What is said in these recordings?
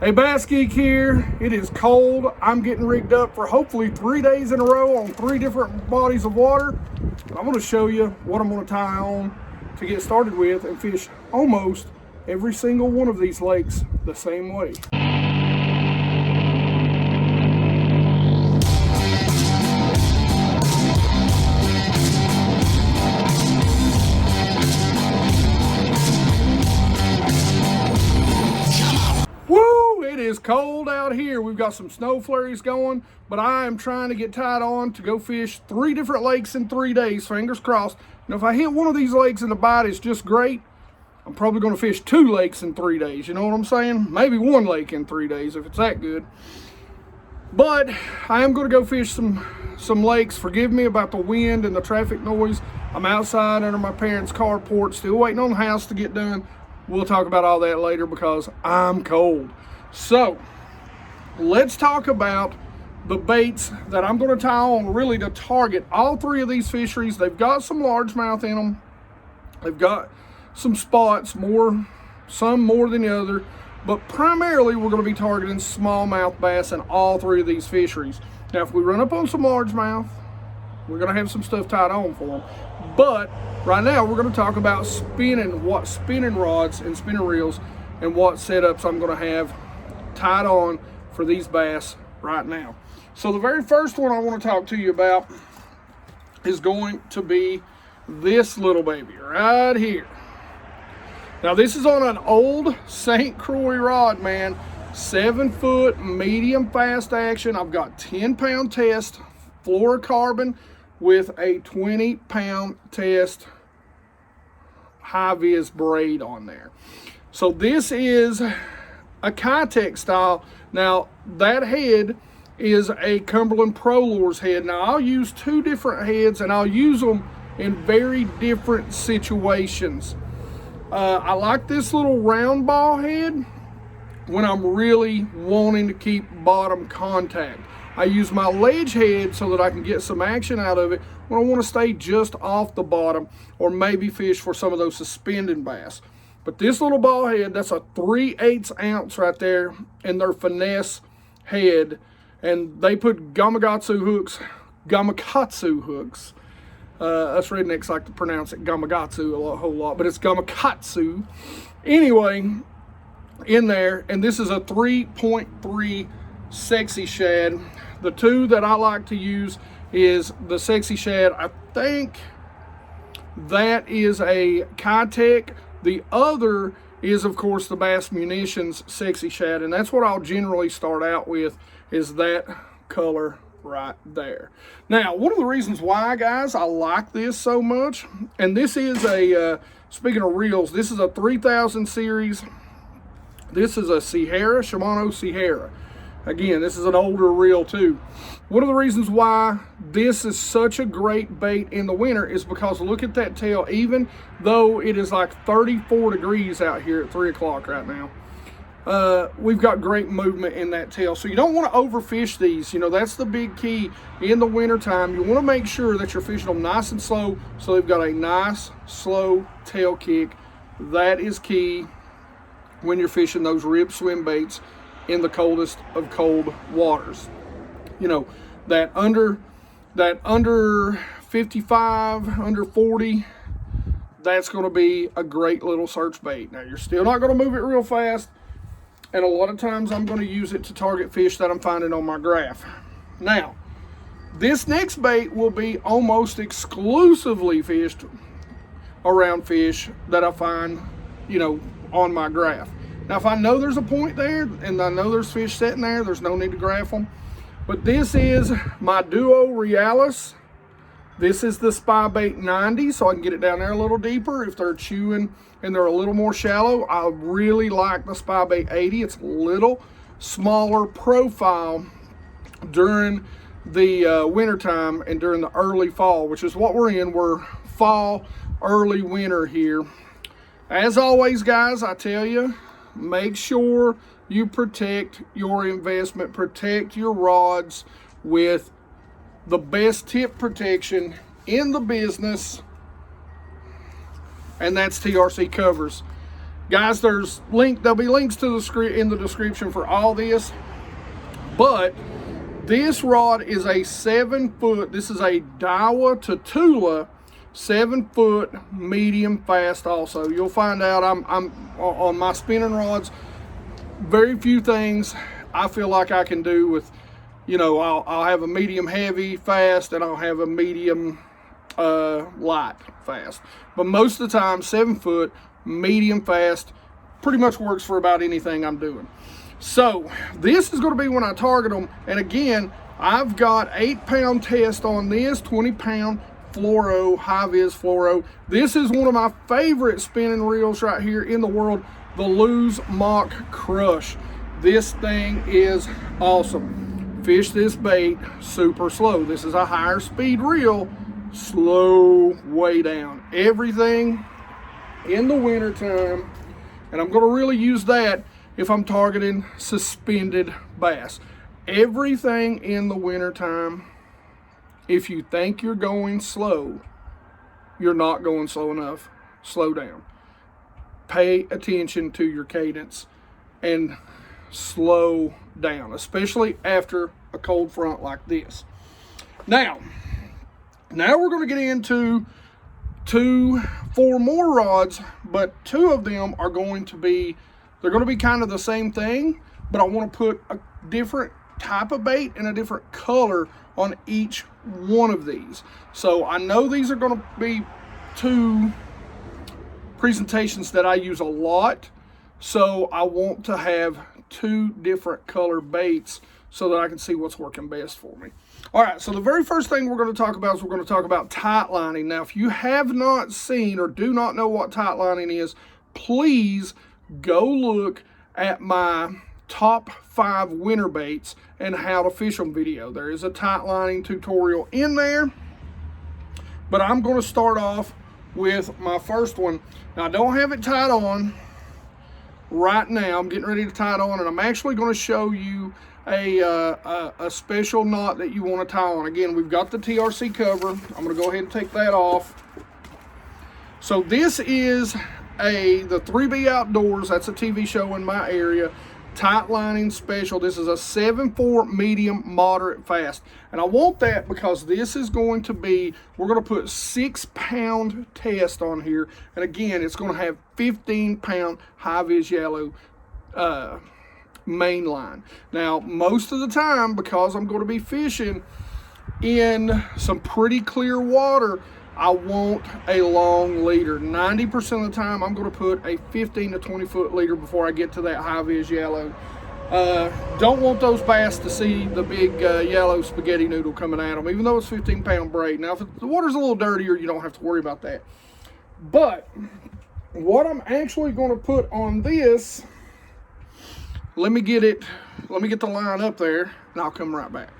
Hey, BassGeek here. It is cold. I'm getting rigged up for hopefully 3 days in a row on 3 different bodies of water. I'm going to show you what I'm going to tie on to get started with and fish almost every single one of these lakes the same way. It is cold out here. We've got some snow flurries going, but I am trying to get tied on to go fish 3 different lakes in 3 days, fingers crossed. And if I hit one of these lakes and the bite is just great, I'm probably going to fish 2 lakes in 3 days. You know what I'm saying? Maybe 1 lake in 3 days if it's that good. But I am going to go fish some lakes. Forgive me about the wind and the traffic noise. I'm outside under my parents' carport, still waiting on the house to get done. We'll talk about all that later because I'm cold. So let's talk about the baits that I'm going to tie on really to target all 3 of these fisheries. They've got some largemouth in them. They've got some spots, some more than the other, but primarily we're going to be targeting smallmouth bass in all 3 of these fisheries. Now, if we run up on some largemouth, we're going to have some stuff tied on for them. But right now we're going to talk about spinning rods and spinning reels and what setups I'm going to have tied on for these bass right now. So the very first one I want to talk to you about is going to be this little baby right here. Now this is on an old St. Croix rod, man. 7-foot medium fast action. I've got 10-pound test fluorocarbon with a 20-pound test high vis braid on there. So this is a Kitech style. Now that head is a Cumberland Pro Lures head. Now I'll use 2 different heads and I'll use them in very different situations. I like this little round ball head when I'm really wanting to keep bottom contact. I use my ledge head so that I can get some action out of it when I want to stay just off the bottom or maybe fish for some of those suspended bass. But this little ball head, that's a 3/8 ounce right there in their finesse head. And they put gamakatsu hooks. Us rednecks like to pronounce it gamakatsu a whole lot, but it's gamakatsu. Anyway, in there, and this is a 3.3 Sexy Shad. The 2 that I like to use is the Sexy Shad. I think that is a Kitech. The other is, of course, the Bass Munitions Sexy Shad, and that's what I'll generally start out with, is that color right there. Now, one of the reasons why, guys, I like this so much, and this is a, speaking of reels, this is a 3000 series. This is a Sahara, Shimano Sahara. Again, this is an older reel too. One of the reasons why this is such a great bait in the winter is because look at that tail. Even though it is like 34 degrees out here at 3 o'clock right now, we've got great movement in that tail. So you don't want to overfish these. You know, that's the big key in the winter time. You want to make sure that you're fishing them nice and slow so they've got a nice slow tail kick. That is key when you're fishing those rib swim baits in the coldest of cold waters. You know, that under 55, under 40, that's going to be a great little search bait. Now you're still not going to move it real fast, and a lot of times I'm going to use it to target fish that I'm finding on my graph. Now this next bait will be almost exclusively fished around fish that I find, you know, on my graph. Now, if I know there's a point there and I know there's fish sitting there, there's no need to graph them. But this is my Duo Realis. This is the Spy Bait 90, so I can get it down there a little deeper if they're chewing and they're a little more shallow. I really like the Spy Bait 80. It's a little smaller profile during the winter time and during the early fall, which is what we're in. We're fall, early winter here. As always, guys, I tell you, make sure you protect your investment, protect your rods with the best tip protection in the business, and that's TRC covers. Guys, there'll be links to in the description for all this, but this rod is a 7-foot, this is a Daiwa to Tula 7-foot medium fast also. You'll find out I'm on my spinning rods, very few things I feel like I can do with, you know, I'll have a medium heavy fast and I'll have a medium light fast. But most of the time, 7-foot medium fast pretty much works for about anything I'm doing. So this is going to be when I target them. And again, I've got 8-pound test on this, 20-pound fluoro, high-vis fluoro. This is one of my favorite spinning reels right here in the world, the Lose Mock Crush. This thing is awesome. Fish this bait super slow. This is a higher speed reel, slow way down. Everything in the winter time, and I'm going to really use that if I'm targeting suspended bass. Everything in the winter time, if you think you're going slow, you're not going slow enough. Slow down. Pay attention to your cadence and slow down, especially after a cold front like this. Now we're going to get into 4 more rods, but 2 of them are going to be, they're going to be kind of the same thing, but I want to put a different type of bait and a different color on each one of these. So I know these are going to be 2 presentations that I use a lot, so I want to have 2 different color baits so that I can see what's working best for me. All right, so the very first thing we're going to talk about is we're going to talk about tight lining. Now, if you have not seen or do not know what tight lining is, please go look at my top 5 winter baits and how to fish them video. There is a tight lining tutorial in there, but I'm going to start off with my first one. Now, I don't have it tied on right now. I'm getting ready to tie it on, and I'm actually going to show you a special knot that you want to tie on. Again, we've got the TRC cover. I'm going to go ahead and take that off. So this is the 3B Outdoors. That's a TV show in my area. Tight lining special. This is a 7/4 medium moderate fast, and I want that because this is going to be, we're going to put 6-pound test on here, and again, it's going to have 15-pound high-vis yellow main line. Now, most of the time, because I'm going to be fishing in some pretty clear water, I want a long leader. 90% of the time, I'm going to put a 15 to 20 foot leader before I get to that high-vis yellow. Don't want those bass to see the big yellow spaghetti noodle coming at them, even though it's 15-pound braid. Now, if the water's a little dirtier, you don't have to worry about that. But what I'm actually going to put on this, let me get the line up there, and I'll come right back.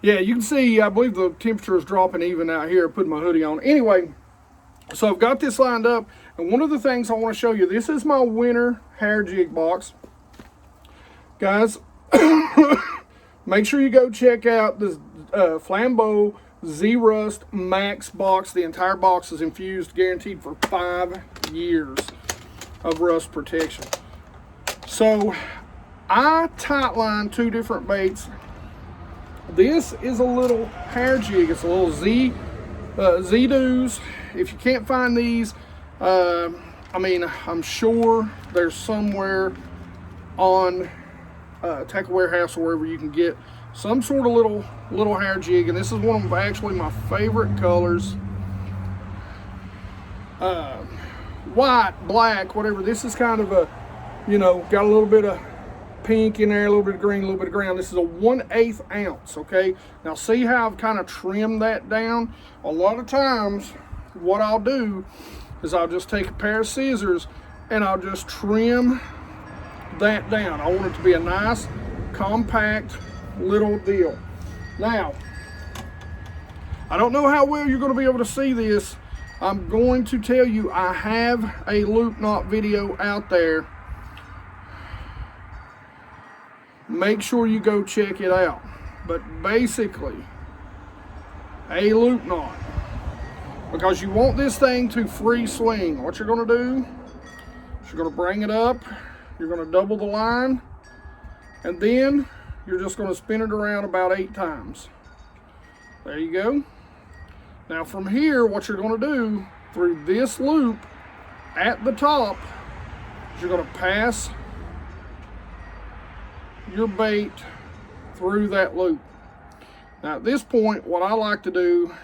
Yeah, you can see, I believe the temperature is dropping even out here. Putting my hoodie on. Anyway, so I've got this lined up, and one of the things I want to show you, this is my winter hair jig box. Guys, make sure you go check out this Flambeau Z-Rust Max box. The entire box is infused, guaranteed for 5 years of rust protection. So I tight line 2 different baits. This is a little hair jig. It's a little Z-Doos. If you can't find these, I mean, I'm sure there's somewhere on Tackle Warehouse or wherever you can get some sort of little hair jig. And this is one of actually my favorite colors. White, black, whatever. This is kind of a, you know, got a little bit of pink in there, a little bit of green, a little bit of brown. This is a 1/8 ounce, okay? Now see how I've kind of trimmed that down? A lot of times what I'll do is I'll just take a pair of scissors and I'll just trim that down. I want it to be a nice, compact little deal. Now, I don't know how well you're going to be able to see this. I'm going to tell you I have a loop knot video out there. Make sure you go check it out. But basically, a loop knot. because you want this thing to free swing. What you're gonna do is you're gonna bring it up, you're gonna double the line, and then you're just gonna spin it around about 8 times. There you go. Now from here, what you're gonna do through this loop at the top is you're gonna pass your bait through that loop. Now at this point, what I like to do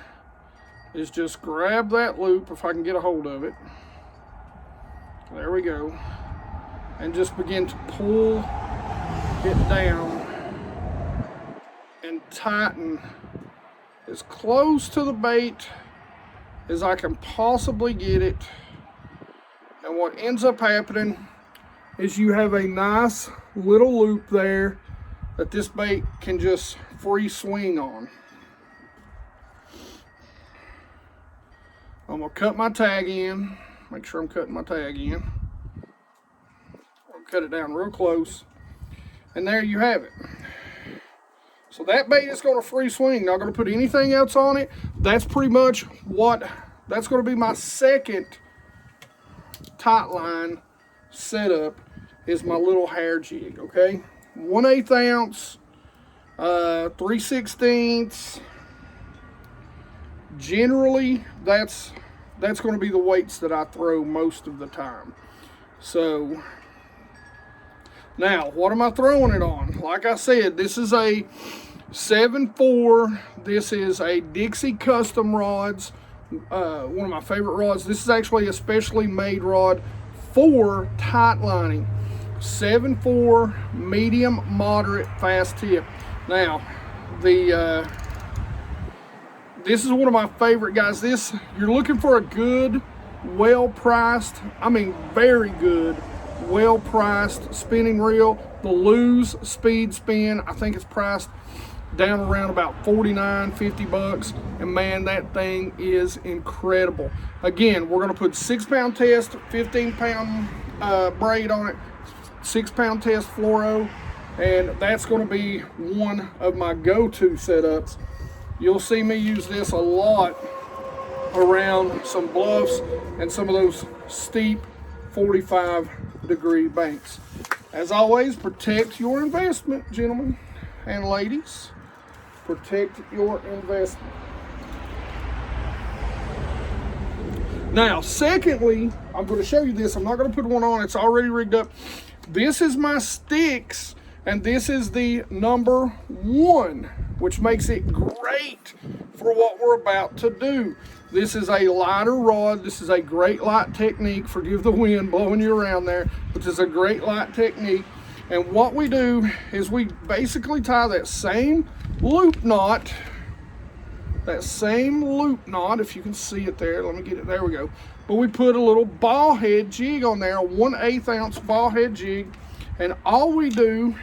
is just grab that loop, if I can get a hold of it. There we go. And just begin to pull it down and tighten as close to the bait as I can possibly get it. And what ends up happening is you have a nice little loop there that this bait can just free swing on. I'm gonna cut my tag in, make sure I'm cutting my tag in. I'll cut it down real close, and there you have it. So that bait is gonna free swing, not gonna put anything else on it. That's pretty much that's gonna be my second tight line setup, is my little hair jig, okay? 1/8 ounce, 3/16. Generally, that's going to be the weights that I throw most of the time. So now, what am I throwing it on? Like I said, this is a 7.4. This is a Dixie Custom rods, one of my favorite rods. This is actually a specially made rod for tight lining. 7.4 medium moderate fast tip. Now this is one of my favorite, guys. This, you're looking for a good, well-priced, I mean very good, well-priced spinning reel. The Lose Speed Spin, I think it's priced down around about 49, 50 bucks. And man, that thing is incredible. Again, we're gonna put 6-pound test, 15-pound braid on it, 6-pound test fluoro, and that's gonna be one of my go-to setups. You'll see me use this a lot around some bluffs and some of those steep 45-degree banks. As always, protect your investment, gentlemen and ladies. Protect your investment. Now, secondly, I'm going to show you this. I'm not going to put one on. It's already rigged up. This is my sticks, and this is the number 1, which makes it great for what we're about to do. This is a lighter rod. This is a great light technique. Forgive the wind blowing you around there, but this is a great light technique. And what we do is we basically tie that same loop knot, if you can see it there. Let me get it, there we go. But we put a little ball head jig on there, a 1/8 ounce ball head jig, and all we do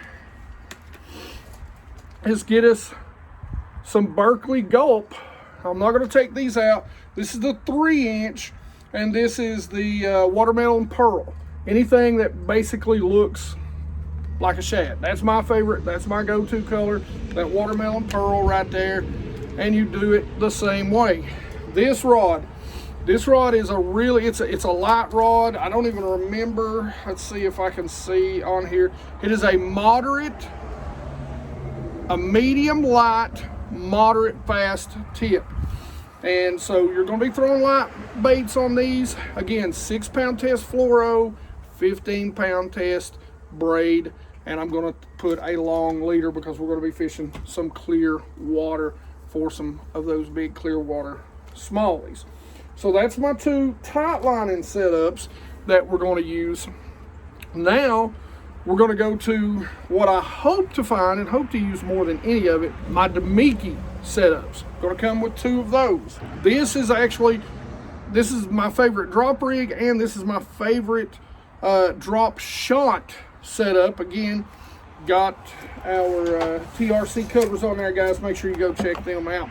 is get us some Berkeley Gulp. I'm not going to take these out. This is the 3-inch, and this is the Watermelon Pearl. Anything that basically looks like a shad. That's my favorite. That's my go-to color. That Watermelon Pearl right there. And you do it the same way. This rod is a really, it's a light rod. I don't even remember. Let's see if I can see on here. It is a medium light, moderate fast tip. And so you're going to be throwing light baits on these. Again, 6-pound test fluoro, 15-pound test braid, and I'm going to put a long leader because we're going to be fishing some clear water for some of those big clear water smallies. So that's my 2 tight lining setups that we're going to use. Now we're going to go to what I hope to find and hope to use more than any of it, my Demiki setups. Going to come with 2 of those. This is my favorite drop rig, and this is my favorite drop shot setup. Again, got our TRC covers on there, guys. Make sure you go check them out.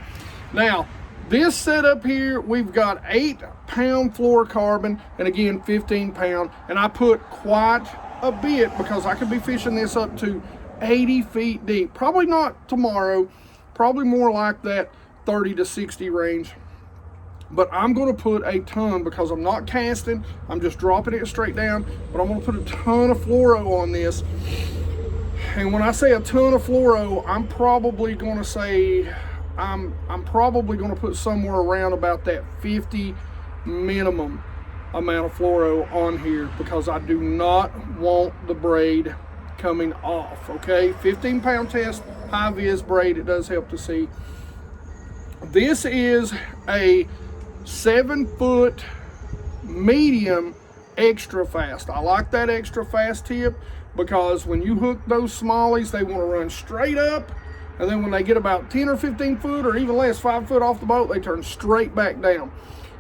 Now, this setup here, we've got 8-pound fluorocarbon, and again, 15-pound, and I put quite a bit because I could be fishing this up to 80 feet deep. Probably not tomorrow, probably more like that 30 to 60 range. but I'm going to put a ton, because I'm not casting, I'm just dropping it straight down, but I'm going to put a ton of fluoro on this. And when I say a ton of fluoro, I'm probably going to say I'm probably going to put somewhere around about that 50 minimum amount of fluoro on here, because I do not want the braid coming off. Okay, 15-pound test, high vis braid, it does help to see. This is a 7-foot medium extra fast. I like that extra fast tip, because when you hook those smallies, they want to run straight up, and then when they get about 10 or 15 foot or even less, 5 foot off the boat, they turn straight back down.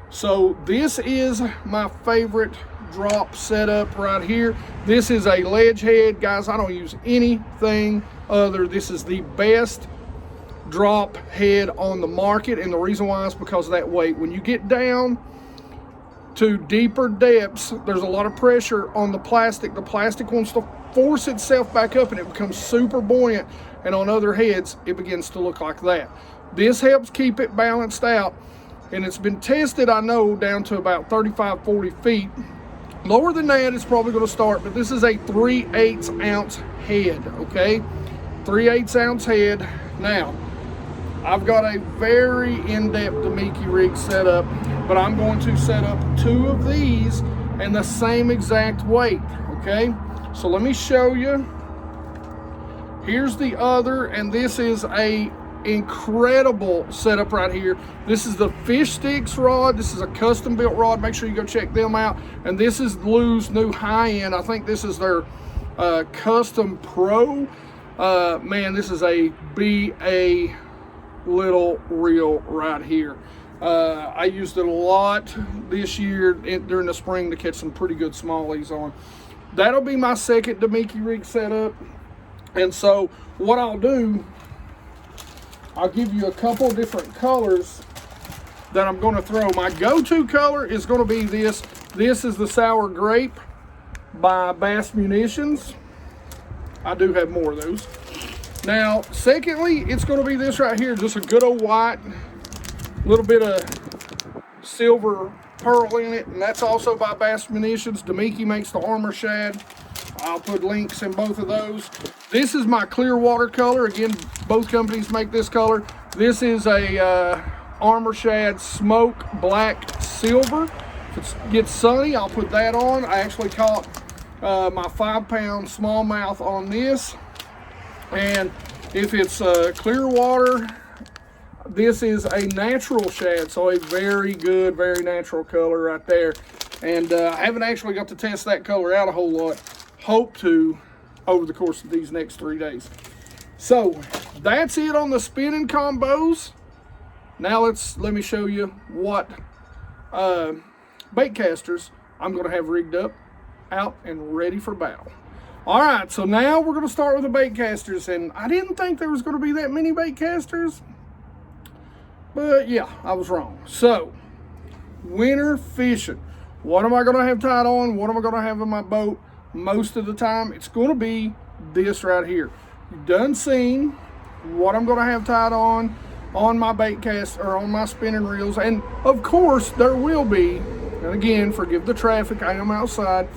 So this is my favorite drop setup right here. This is a ledge head, guys. I don't use anything other. This is the best drop head on the market, and the reason why is because of that weight. When you get down to deeper depths, there's a lot of pressure on the plastic. The plastic wants to force itself back up, and it becomes super buoyant, and on other heads it begins to look like that. This helps keep it balanced out, and it's been tested, I know, down to about 35-40 feet. Lower than that it's probably going to start, but this is a 3/8 ounce head. Okay, 3/8 ounce head. Now I've got a very in-depth Damiki rig set up, but I'm going to set up 2 of these and the same exact weight. Okay, so let me show you. Here's the other, and this is a incredible setup right here. This is the Fish Sticks rod. This is a custom built rod. Make sure you go check them out. And this is Lou's new high-end. I think this is their custom pro. Man, this is a BA little reel right here. I used it a lot this year during the spring to catch some pretty good smallies on. That'll be my second Damiki rig setup. And so what I'll do, I'll give you a couple different colors that I'm going to throw. My go-to color is going to be this. This is the Sour Grape by Bass Munitions. I do have more of those. Now, secondly, it's going to be this right here, just a good old white, little bit of silver pearl in it, and that's also by Bass Munitions. Damiki makes the Armor Shad. I'll put links in both of those. This is my Clearwater color. Again, both companies make this color. This is a Armor Shad Smoke Black Silver. If it gets sunny, I'll put that on. I actually caught my 5-pound smallmouth on this. And if it's Clearwater, this is a natural shad, so a very good, very natural color right there. And I haven't actually got to test that color out a whole lot. Hope to over the course of these next 3 days. So that's it on the spinning combos. Now let me show you what Baitcasters I'm going to have rigged up, out, and ready for battle. All right, so now we're going to start with the Baitcasters, and I didn't think there was going to be that many Baitcasters, but yeah, I was wrong. So, winter fishing. What am I going to have tied on? What am I going to have in my boat? Most of the time, it's going to be this right here. You've done seen what I'm going to have tied on my Baitcast, or on my spinning reels, and of course, there will be, and again, forgive the traffic, I am outside,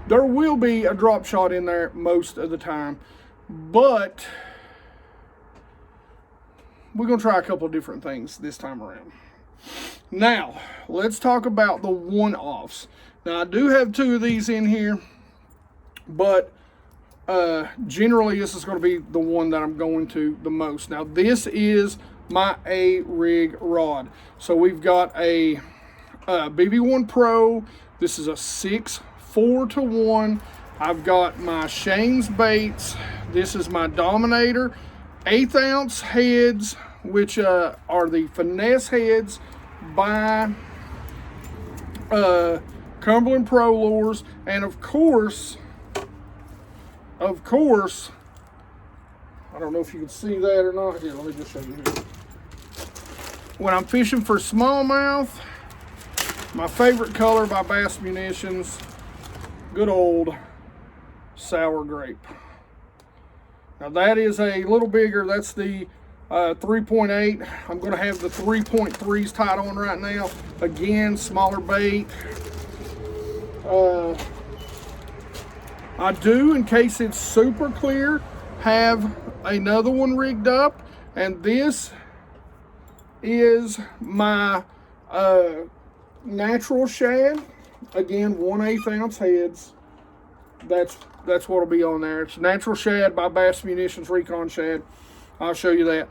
there will be a drop shot in there most of the time, but we're going to try a couple of different things this time around. Now, let's talk about the one-offs. Now, I do have 2 of these in here, but generally this is going to be the one that I'm going to the most. Now, this is my A-rig rod. So we've got a BB1 Pro. This is a 6-4-1. I've got my Shane's baits. This is my Dominator. 1/8 ounce heads, which are the finesse heads by Cumberland Pro Lures. And of course, I don't know if you can see that or not. Here, let me just show you here. When I'm fishing for smallmouth, my favorite color by Bass Munitions, good old Sour Grape. Now that is a little bigger. That's the 3.8. I'm going to have the 3.3s tied on right now. Again, smaller bait. I do, in case it's super clear, have another one rigged up, and this is my natural shad. Again, 1/8 ounce heads. That's what'll be on there. It's natural shad by Bass Munitions Recon Shad. I'll show you that.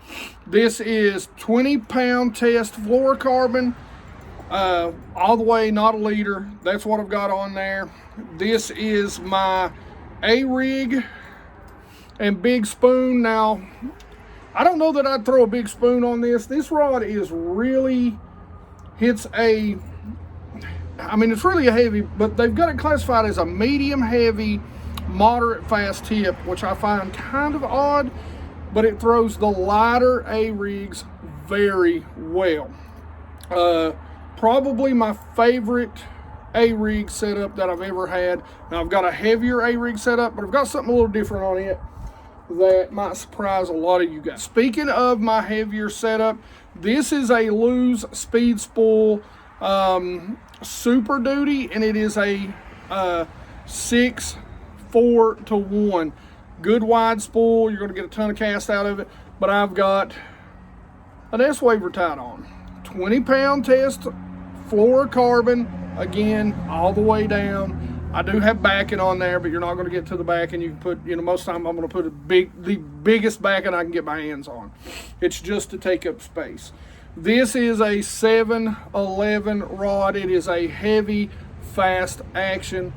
This is 20-pound test fluorocarbon, all the way, not a liter. That's what I've got on there. This is my A-rig and big spoon. Now, I don't know that I'd throw a big spoon on this. This rod is really, it's really a heavy, but they've got it classified as a medium heavy, moderate fast tip, which I find kind of odd, but it throws the lighter A-rigs very well. Probably my favorite A-rig setup that I've ever had. Now, I've got a heavier A-rig setup, but I've got something a little different on it that might surprise a lot of you guys. Speaking of my heavier setup, this is a Lew's Speed Spool Super Duty, and it is a 6-4-1. Good wide spool. You're going to get a ton of cast out of it, but I've got an S-Waver tied on. 20-pound test fluorocarbon, again, all the way down. I do have backing on there, but you're not going to get to the backing. You can put, most of the time I'm going to put the biggest backing I can get my hands on. It's just to take up space. This is a 7-11 rod. It is a heavy, fast action,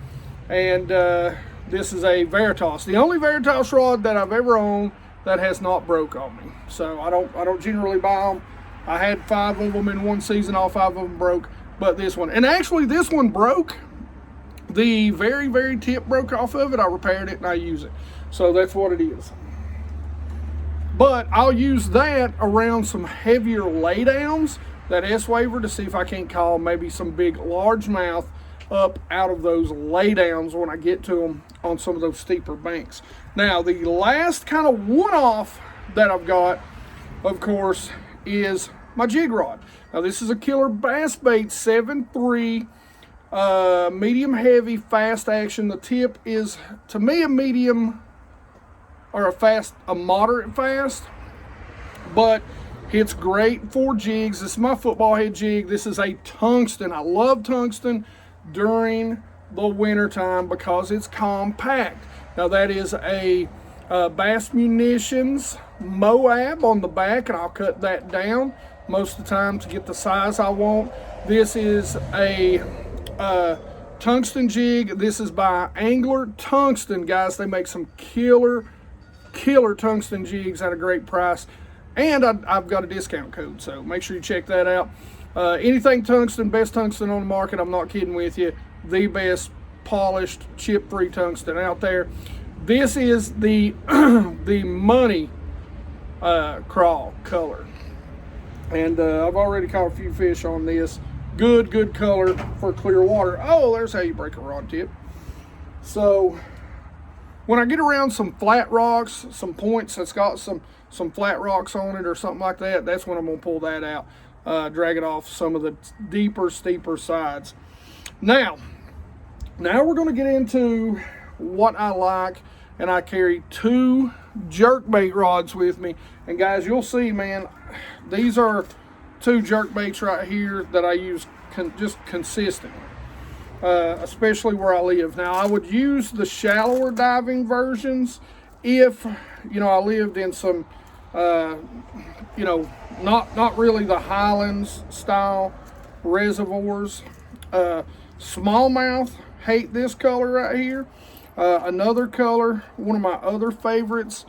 and this is a Veritas. The only Veritas rod that I've ever owned that has not broke on me. So I don't generally buy them. I had 5 of them in one season. All 5 of them broke, but this one, and actually this one broke. The very, very tip broke off of it. I repaired it and I use it. So that's what it is. But I'll use that around some heavier laydowns, that S-Waver, to see if I can't call maybe some big largemouth up out of those laydowns when I get to them on some of those steeper banks. Now, the last kind of one-off that I've got, of course, is my Jig Rod. Now, this is a Killer Bass Bait 7.3 medium heavy fast action. The tip is, to me, a medium or a moderate fast, but it's great for jigs. This is my football head jig. This is a tungsten. I love tungsten during the winter time because it's compact. Now, that is a Bass Munitions Moab on the back, and I'll cut that down most of the time to get the size I want. This is a tungsten jig. This is by Angler Tungsten, guys. They make some killer tungsten jigs at a great price, and I've got a discount code, so make sure you check that out. Anything tungsten, best tungsten on the market. I'm not kidding with you. The best polished chip-free tungsten out there. This is the the money crawl color, and I've already caught a few fish on this. Good color for clear water. Oh, there's how you break a rod tip. So when I get around some flat rocks, some points that's got some flat rocks on it or something like that, that's when I'm gonna pull that out, drag it off some of the deeper, steeper sides. Now we're gonna get into what I like, and I carry 2 jerkbait rods with me. And guys, you'll see, man, these are 2 jerkbaits right here that I use just consistently. Especially where I live. Now, I would use the shallower diving versions if, I lived in some, not really the Highlands style reservoirs. Smallmouth, hate this color right here. Another color, one of my other favorites.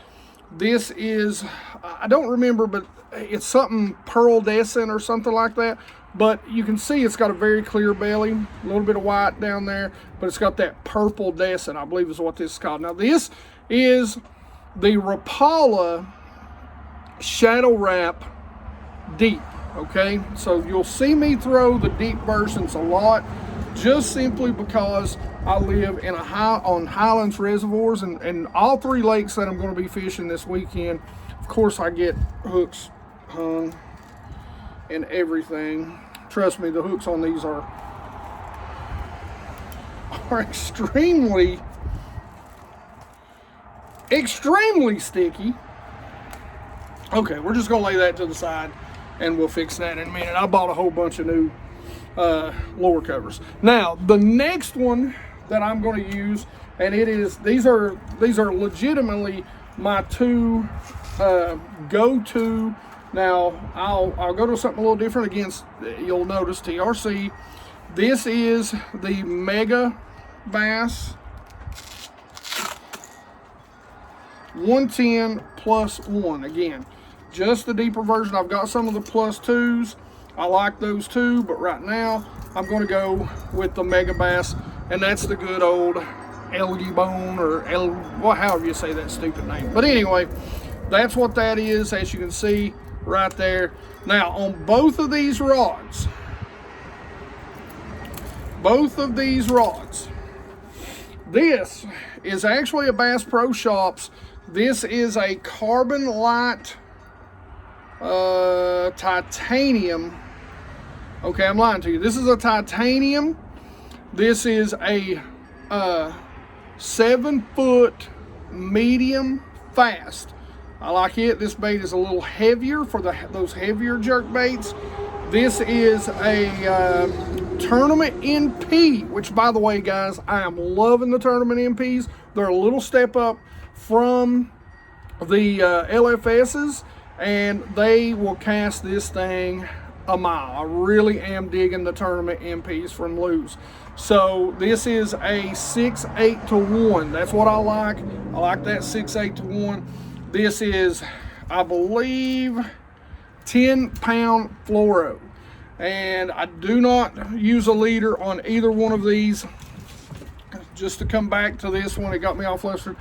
This is, I don't remember, but it's something pearlescent or something like that. But you can see it's got a very clear belly, a little bit of white down there, but it's got that purple descent, I believe is what this is called. Now, this is the Rapala Shadow Wrap Deep, okay? So you'll see me throw the deep versions a lot. just simply because I live in on Highlands reservoirs, and all 3 lakes that I'm going to be fishing this weekend, of course I get hooks hung and everything. Trust me, the hooks on these are extremely sticky. Okay, we're just gonna lay that to the side and we'll fix that in a minute. I bought a whole bunch of new lure covers. Now, the next one that I'm going to use, and these are legitimately my 2 go-to. Now, I'll go to something a little different. Again, you'll notice TRC. This is the Mega Bass 110 plus 1. Again, just the deeper version. I've got some of the plus 2s. I like those too, but right now I'm going to go with the Mega Bass, and that's the good old Elgy Bone, or however you say that stupid name. But anyway, that's what that is, as you can see right there. Now, on both of these rods, this is actually a Bass Pro Shops. This is a Carbon Light titanium. Okay, I'm lying to you. This is a titanium. This is a 7-foot medium fast. I like it. This bait is a little heavier for those heavier jerk baits. This is a tournament NP, which, by the way, guys, I am loving the tournament NPs. They're a little step up from the LFSs, and they will cast this thing a mile. I really am digging the tournament MPs from Lew's. So this is a 6/8 to 1. That's what I like. I like that 6/8 to 1. This is, I believe, 10-pound fluoro. And I do not use a leader on either one of these. Just to come back to this one, it got me all flustered.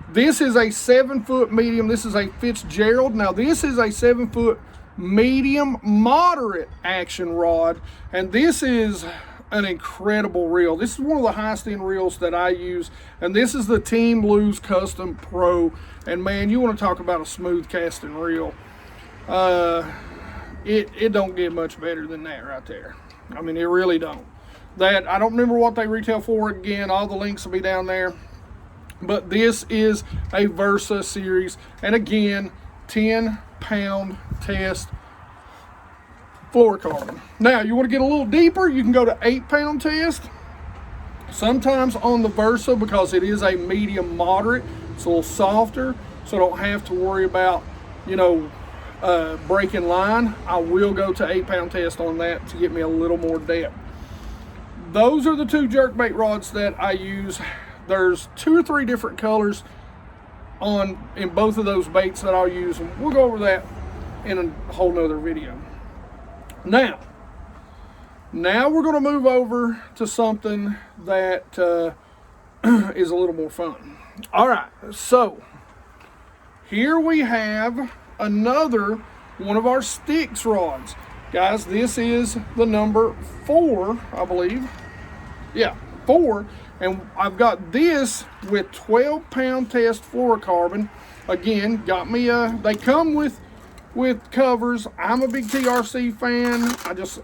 This is a 7-foot medium. This is a Fitzgerald. Now this is a 7-foot medium moderate action rod, and this is an incredible reel. This is one of the highest end reels that I use, and this is the Team Lew's Custom Pro. And man, you want to talk about a smooth casting reel, it don't get much better than that right there. I mean, it really don't. That, I don't remember what they retail for. Again, all the links will be down there, but this is a Versa series, and again, 10-pound test fluorocarbon. Now, you want to get a little deeper, you can go to 8-pound test. Sometimes on the Versa, because it is a medium moderate, it's a little softer, so I don't have to worry about, you know, breaking line. I will go to 8-pound test on that to get me a little more depth. Those are the 2 jerkbait rods that I use. There's 2 or 3 different colors in both of those baits that I'll use, and we'll go over that in a whole nother video. Now we're going to move over to something that is a little more fun. All right, so here we have another one of our Sticks rods. Guys, this is the number 4, I believe. Yeah, 4. And I've got this with 12-pound test fluorocarbon. Again, got me they come with covers. I'm a big TRC fan.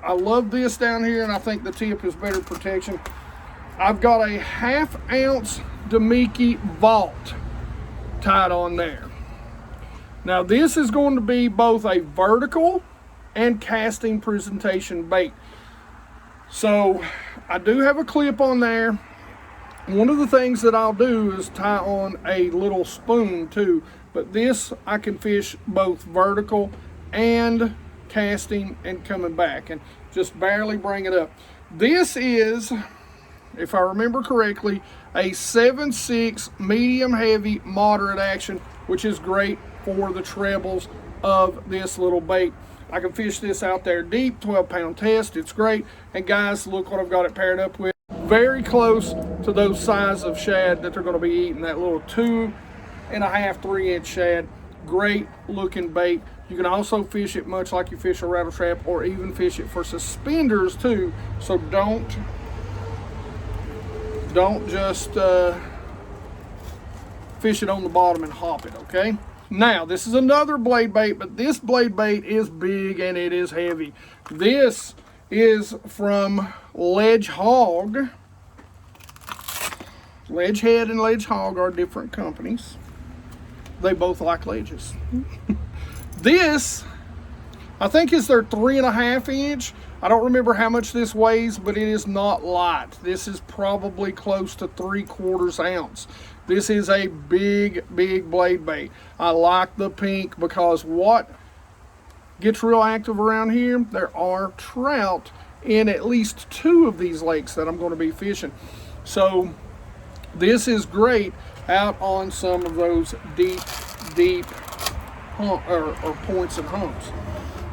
I love this down here, and I think the tip is better protection. I've got a 1/2 ounce Demiki Vault tied on there. Now this is going to be both a vertical and casting presentation bait. So I do have a clip on there. One of the things that I'll do is tie on a little spoon too, but this I can fish both vertical and casting and coming back, and just barely bring it up. This is, if I remember correctly, a 7/6 medium heavy moderate action, which is great for the trebles of this little bait. I can fish this out there deep, 12-pound test. It's great. And guys, look what I've got it paired up with. Very close to those size of shad that they're going to be eating. That little 2.5, 3-inch shad. Great looking bait. You can also fish it much like you fish a rattle trap, or even fish it for suspenders too. So don't Don't just fish it on the bottom and hop it, okay? Now, this is another blade bait, but this blade bait is big and it is heavy. This is from Ledge Hog. Ledge Head and Ledge Hog are different companies. They both like ledges. This, I think, is their 3.5 inch. I don't remember how much this weighs, but it is not light. This is probably close to 3/4 ounce. This is a big, big blade bait. I like the pink because what gets real active around here, there are trout in at least 2 of these lakes that I'm going to be fishing. So this is great out on some of those deep or points and humps,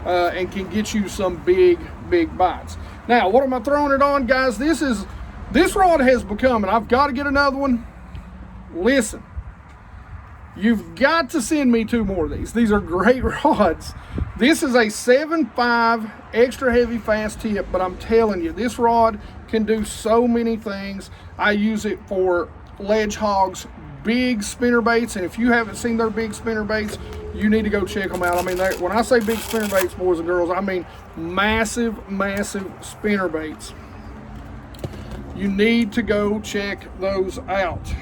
and can get you some big bites. Now, what am I throwing it on, guys? This rod has become, and I've got to get another one. Listen, you've got to send me 2 more of these. These are great rods. This is a 7.5 extra heavy fast tip, but I'm telling you, this rod can do so many things. I use it for Ledge Hog's big spinner baits, and if you haven't seen their big spinner baits, you need to go check them out. I mean, when I say big spinner baits, boys and girls, I mean massive spinner baits. You need to go check those out.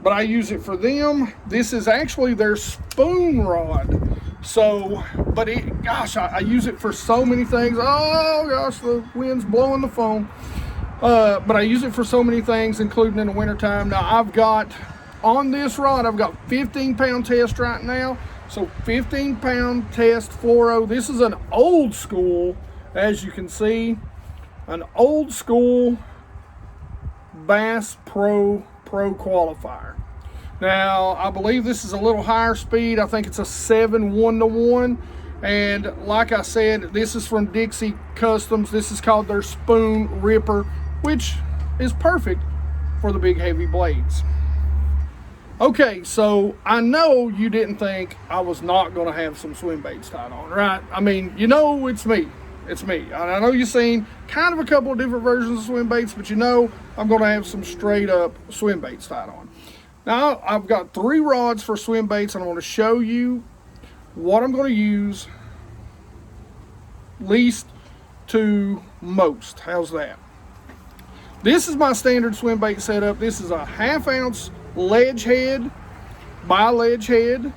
But I use it for them. This is actually their spoon rod. So, but gosh, I use it for so many things. Oh gosh, the wind's blowing the phone. But I use it for so many things, including in the wintertime. Now, I've got, on this rod, I've got 15-pound test right now. So 15-pound test fluoro. This is an old school, as you can see, an old school Bass Pro qualifier. Now, I believe this is a little higher speed. I think it's a 7 1-to-1. And like I said, this is from Dixie Customs. This is called their Spoon Ripper, which is perfect for the big heavy blades. Okay, so I know you didn't think I was not going to have some swim baits tied on, right? I mean, you know, it's me. It's me. I know you've seen kind of a couple of different versions of swim baits, but you know I'm going to have some straight up swim baits tied on. Now, I've got 3 rods for swim baits, and I'm going to show you what I'm going to use least to most. How's that? This is my standard swim bait setup. This is a 1/2 ounce Ledge Head by Ledge Head,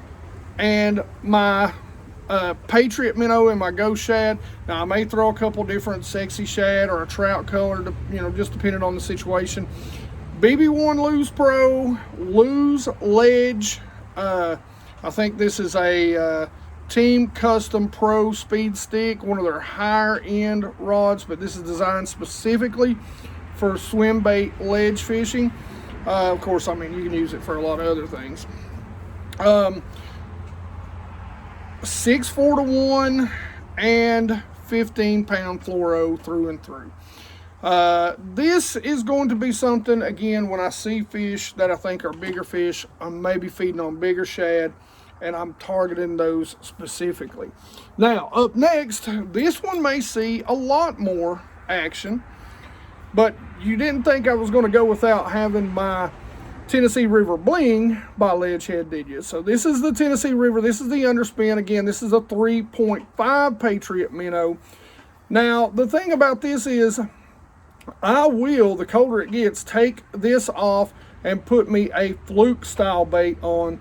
and my Patriot minnow and my Ghost Shad. Now, I may throw a couple different sexy shad or a trout color, you know, just depending on the situation. BB1 Lose Pro, Lose Ledge. I think this is a Team Custom Pro Speed Stick, one of their higher end rods, but this is designed specifically for swim bait ledge fishing. Of course, I mean, you can use it for a lot of other things. 6 4-to-1 and 15-pound fluoro through and through. This is going to be something, again, when I see fish that I think are bigger fish, I'm maybe feeding on bigger shad, and I'm targeting those specifically. Now, up next, this one may see a lot more action, but you didn't think I was going to go without having my Tennessee River Bling by Ledge Head, did you? So this is the Tennessee River. This is the underspin. Again, this is a 3.5 Patriot minnow. Now, the thing about this is I will, the colder it gets, take this off and put me a fluke style bait on,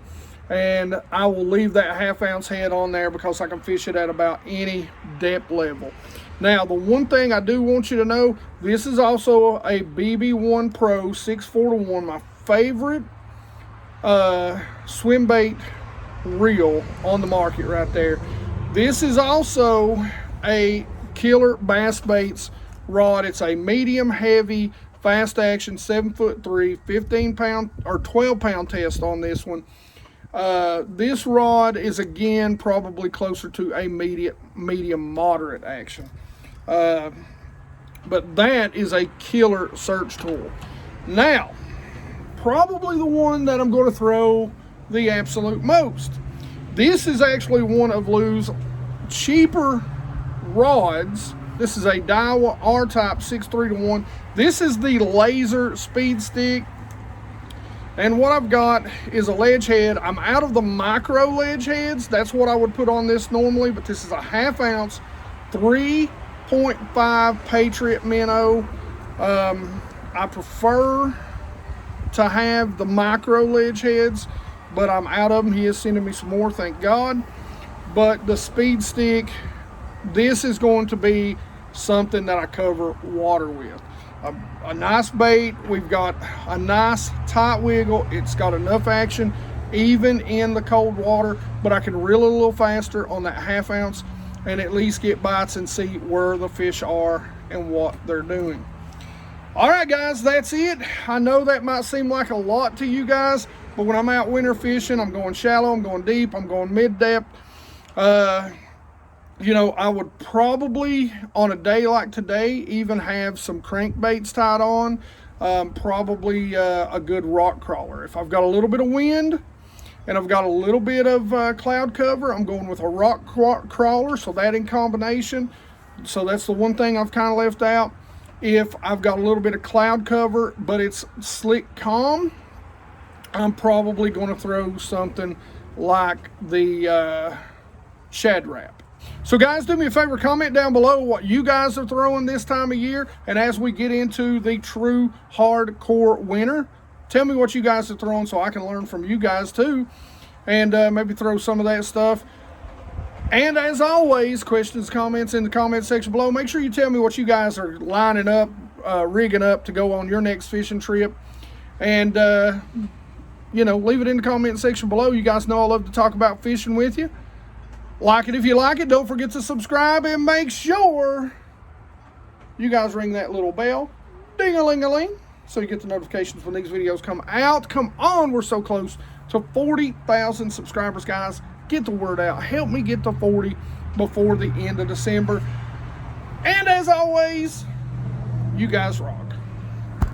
and I will leave that 1/2 ounce head on there because I can fish it at about any depth level. Now, the one thing I do want you to know, this is also a BB1 Pro 6 4-to-1, my favorite swim bait reel on the market right there. This is also a Killer Bass Baits rod. It's a medium heavy fast action 7'3", 15-pound or 12-pound test on this one. This rod is, again, probably closer to a medium moderate action. But that is a killer search tool. Now, probably the one that I'm going to throw the absolute most. This is actually one of Lou's cheaper rods This is a Daiwa R-Type 6-3-1. This is the laser speed stick. And what I've got is a ledge head. I'm out of the micro ledge heads. That's what I would put on this normally, but this is a 1/2 ounce, 3.5 Patriot minnow. I prefer to have the micro ledge heads, but I'm out of them. He is sending me some more, thank God. But the speed stick, this is going to be something that I cover water with. A nice bait. We've got a nice tight wiggle. It's got enough action even in the cold water, but I can reel it a little faster on that 1/2 ounce and at least get bites and see where the fish are and what they're doing. All right, guys, that's it. I know that might seem like a lot to you guys, but when I'm out winter fishing, I'm going shallow, I'm going deep, I'm going mid-depth. You know, I would probably, on a day like today, even have some crankbaits tied on. Probably a good rock crawler. If I've got a little bit of wind and I've got a little bit of cloud cover, I'm going with a rock crawler, so that in combination. So that's the one thing I've kind of left out. If I've got a little bit of cloud cover, but it's slick calm, I'm probably going to throw something like the Shad wrap. So guys, do me a favor, comment down below what you guys are throwing this time of year, and as we get into the true hardcore winter, tell me what you guys are throwing so I can learn from you guys too, and maybe throw some of that stuff. And as always, questions, comments in the comment section below. Make sure you tell me what you guys are lining up, rigging up to go on your next fishing trip, and you know, leave it in the comment section below. You guys know I love to talk about fishing with you. Like it if you like it. Don't forget to subscribe and make sure you guys ring that little bell, ding-a-ling-a-ling, so you get the notifications when these videos come out. Come on, we're so close to 40,000 subscribers, guys. Get the word out. Help me get to 40 before the end of December. And as always, you guys rock.